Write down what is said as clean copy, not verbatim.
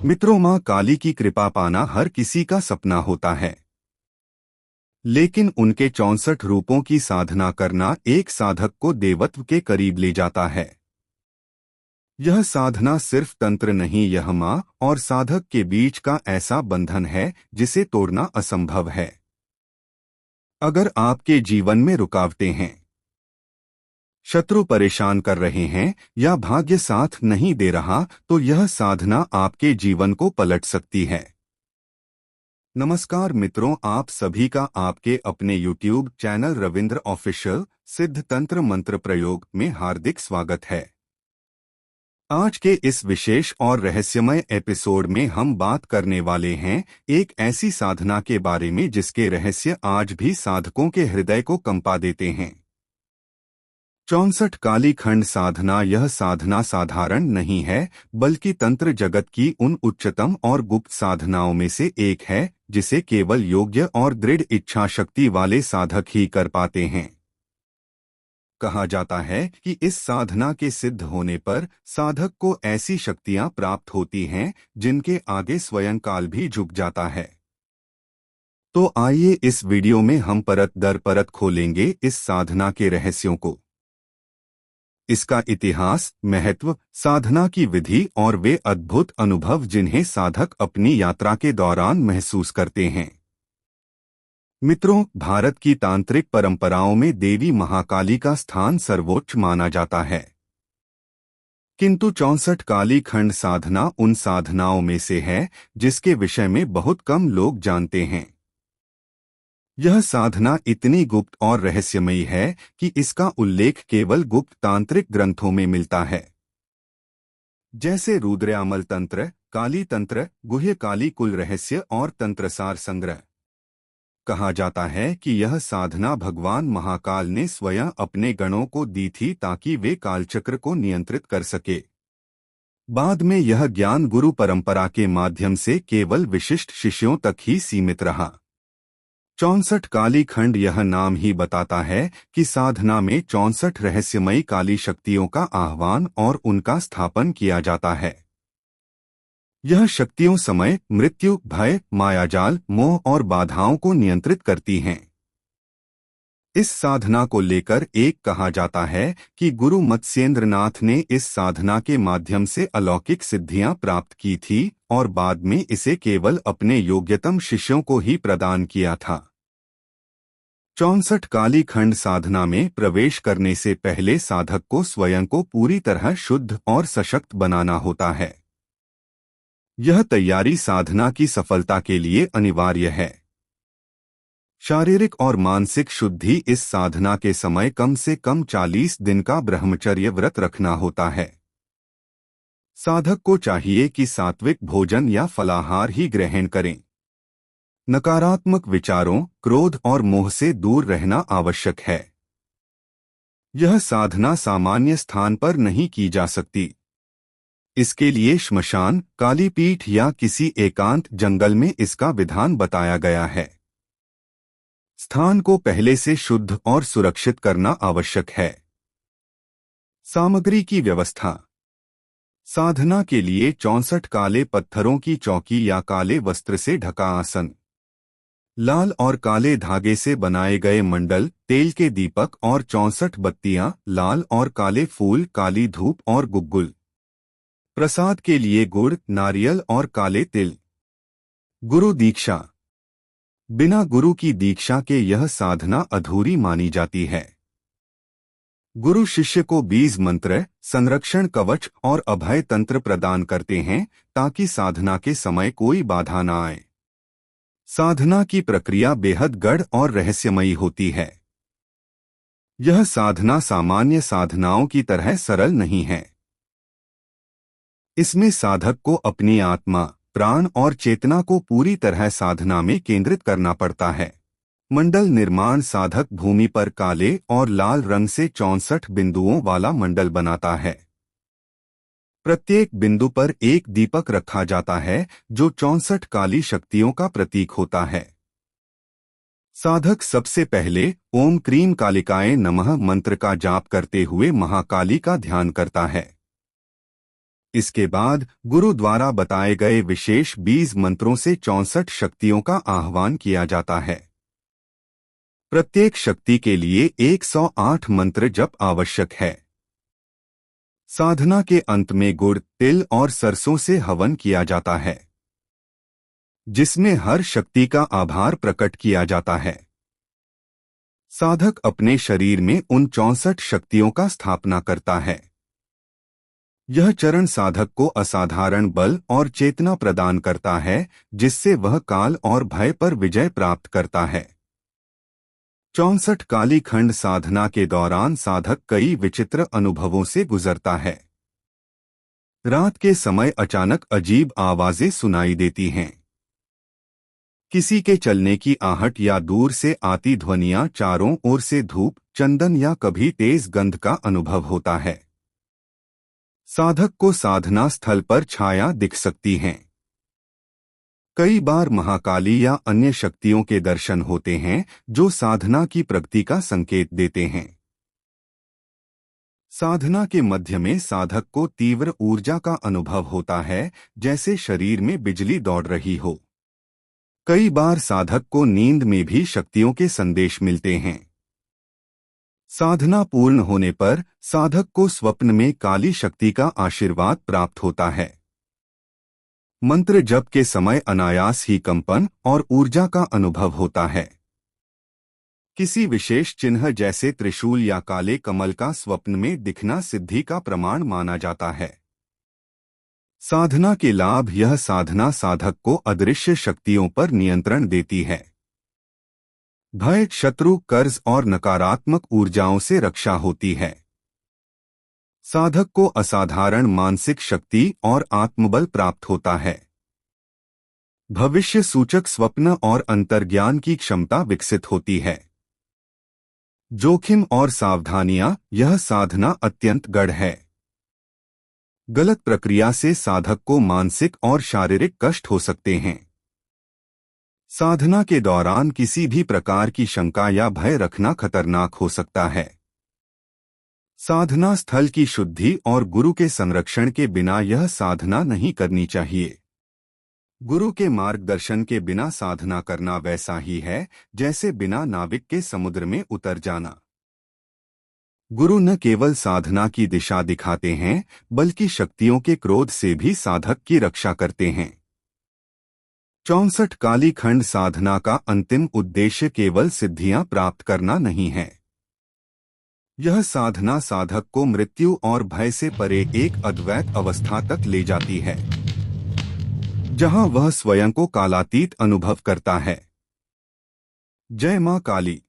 मित्रों, मां काली की कृपा पाना हर किसी का सपना होता है। लेकिन उनके 64 रूपों की साधना करना एक साधक को देवत्व के करीब ले जाता है। यह साधना सिर्फ तंत्र नहीं, यह मां और साधक के बीच का ऐसा बंधन है जिसे तोड़ना असंभव है। अगर आपके जीवन में रुकावटें हैं, शत्रु परेशान कर रहे हैं या भाग्य साथ नहीं दे रहा, तो यह साधना आपके जीवन को पलट सकती है। नमस्कार मित्रों, आप सभी का आपके अपने YouTube चैनल रविंद्र ऑफिशियल सिद्ध तंत्र मंत्र प्रयोग में हार्दिक स्वागत है। आज के इस विशेष और रहस्यमय एपिसोड में हम बात करने वाले हैं एक ऐसी साधना के बारे में जिसके रहस्य आज भी साधकों के हृदय को कंपा देते हैं। 64 काली खंड साधना। यह साधना साधारण नहीं है, बल्कि तंत्र जगत की उन उच्चतम और गुप्त साधनाओं में से एक है जिसे केवल योग्य और दृढ़ इच्छा शक्ति वाले साधक ही कर पाते हैं। कहा जाता है कि इस साधना के सिद्ध होने पर साधक को ऐसी शक्तियां प्राप्त होती हैं जिनके आगे स्वयं काल भी झुक जाता है। तो आइए इस वीडियो में हम परत दर परत खोलेंगे इस साधना के रहस्यों को, इसका इतिहास, महत्व, साधना की विधि और वे अद्भुत अनुभव जिन्हें साधक अपनी यात्रा के दौरान महसूस करते हैं। मित्रों, भारत की तांत्रिक परंपराओं में देवी महाकाली का स्थान सर्वोच्च माना जाता है। किंतु 64 काली खंड साधना उन साधनाओं में से है जिसके विषय में बहुत कम लोग जानते हैं। यह साधना इतनी गुप्त और रहस्यमयी है कि इसका उल्लेख केवल गुप्त तांत्रिक ग्रंथों में मिलता है, जैसे रुद्रयामल तंत्र, काली तंत्र, गुह्य काली कुल रहस्य और तंत्रसार संग्रह। कहा जाता है कि यह साधना भगवान महाकाल ने स्वयं अपने गणों को दी थी ताकि वे कालचक्र को नियंत्रित कर सके। बाद में यह ज्ञान गुरु परंपरा के माध्यम से केवल विशिष्ट शिष्यों तक ही सीमित रहा। 64 काली खंड। यह नाम ही बताता है कि साधना में 64 रहस्यमयी काली शक्तियों का आह्वान और उनका स्थापन किया जाता है। यह शक्तियों समय, मृत्यु, भय, मायाजाल, मोह और बाधाओं को नियंत्रित करती हैं। इस साधना को लेकर एक कहा जाता है कि गुरु मत्स्येंद्रनाथ ने इस साधना के माध्यम से अलौकिक सिद्धियां प्राप्त की थी और बाद में इसे केवल अपने योग्यतम शिष्यों को ही प्रदान किया था। 64 काली खंड साधना में प्रवेश करने से पहले साधक को स्वयं को पूरी तरह शुद्ध और सशक्त बनाना होता है। यह तैयारी साधना की सफलता के लिए अनिवार्य है। शारीरिक और मानसिक शुद्धि। इस साधना के समय कम से कम 40 दिन का ब्रह्मचर्य व्रत रखना होता है। साधक को चाहिए कि सात्विक भोजन या फलाहार ही ग्रहण करें। नकारात्मक विचारों, क्रोध और मोह से दूर रहना आवश्यक है। यह साधना सामान्य स्थान पर नहीं की जा सकती। इसके लिए श्मशान, काली पीठ या किसी एकांत जंगल में इसका विधान बताया गया है। स्थान को पहले से शुद्ध और सुरक्षित करना आवश्यक है। सामग्री की व्यवस्था। साधना के लिए 64 काले पत्थरों की चौकी या काले वस्त्र से ढका आसन, लाल और काले धागे से बनाए गए मंडल, तेल के दीपक और 64 बत्तियां, लाल और काले फूल, काली धूप और गुग्गुल। प्रसाद के लिए गुड़, नारियल और काले तिल। गुरु दीक्षा। बिना गुरु की दीक्षा के यह साधना अधूरी मानी जाती है। गुरु शिष्य को बीज मंत्र, संरक्षण कवच और अभय तंत्र प्रदान करते हैं ताकि साधना के समय कोई बाधा न आए। साधना की प्रक्रिया बेहद गढ़ और रहस्यमयी होती है। यह साधना सामान्य साधनाओं की तरह सरल नहीं है। इसमें साधक को अपनी आत्मा, प्राण और चेतना को पूरी तरह साधना में केंद्रित करना पड़ता है। मंडल निर्माण। साधक भूमि पर काले और लाल रंग से 64 बिंदुओं वाला मंडल बनाता है। प्रत्येक बिंदु पर एक दीपक रखा जाता है जो 64 काली शक्तियों का प्रतीक होता है। साधक सबसे पहले ओम क्रीम कालिकाए नमः मंत्र का जाप करते हुए महाकाली का ध्यान करता है। इसके बाद गुरु द्वारा बताए गए विशेष 20 मंत्रों से 64 शक्तियों का आह्वान किया जाता है। प्रत्येक शक्ति के लिए 108 मंत्र जप आवश्यक है। साधना के अंत में गुड़, तिल और सरसों से हवन किया जाता है, जिसमें हर शक्ति का आभार प्रकट किया जाता है। साधक अपने शरीर में उन 64 शक्तियों का स्थापना करता है। यह चरण साधक को असाधारण बल और चेतना प्रदान करता है, जिससे वह काल और भय पर विजय प्राप्त करता है। 64 काली खंड साधना के दौरान साधक कई विचित्र अनुभवों से गुजरता है। रात के समय अचानक अजीब आवाजें सुनाई देती हैं। किसी के चलने की आहट या दूर से आती ध्वनियां, चारों ओर से धूप, चंदन या कभी तेज गंध का अनुभव होता है। साधक को साधना स्थल पर छाया दिख सकती हैं। कई बार महाकाली या अन्य शक्तियों के दर्शन होते हैं, जो साधना की प्रगति का संकेत देते हैं। साधना के मध्य में साधक को तीव्र ऊर्जा का अनुभव होता है, जैसे शरीर में बिजली दौड़ रही हो। कई बार साधक को नींद में भी शक्तियों के संदेश मिलते हैं। साधना पूर्ण होने पर साधक को स्वप्न में काली शक्ति का आशीर्वाद प्राप्त होता है। मंत्र जप के समय अनायास ही कंपन और ऊर्जा का अनुभव होता है। किसी विशेष चिन्ह जैसे त्रिशूल या काले कमल का स्वप्न में दिखना सिद्धि का प्रमाण माना जाता है। साधना के लाभ। यह साधना साधक को अदृश्य शक्तियों पर नियंत्रण देती है। भय, शत्रु, कर्ज और नकारात्मक ऊर्जाओं से रक्षा होती है। साधक को असाधारण मानसिक शक्ति और आत्मबल प्राप्त होता है। भविष्य सूचक स्वप्न और अंतर्ज्ञान की क्षमता विकसित होती है। जोखिम और सावधानियां। यह साधना अत्यंत गढ़ है। गलत प्रक्रिया से साधक को मानसिक और शारीरिक कष्ट हो सकते हैं। साधना के दौरान किसी भी प्रकार की शंका या भय रखना खतरनाक हो सकता है। साधना स्थल की शुद्धि और गुरु के संरक्षण के बिना यह साधना नहीं करनी चाहिए। गुरु के मार्गदर्शन के बिना साधना करना वैसा ही है जैसे बिना नाविक के समुद्र में उतर जाना। गुरु न केवल साधना की दिशा दिखाते हैं, बल्कि शक्तियों के क्रोध से भी साधक की रक्षा करते हैं। 64 काली खंड साधना का अंतिम उद्देश्य केवल सिद्धियां प्राप्त करना नहीं है। यह साधना साधक को मृत्यु और भय से परे एक अद्वैत अवस्था तक ले जाती है, जहां वह स्वयं को कालातीत अनुभव करता है। जय मां काली।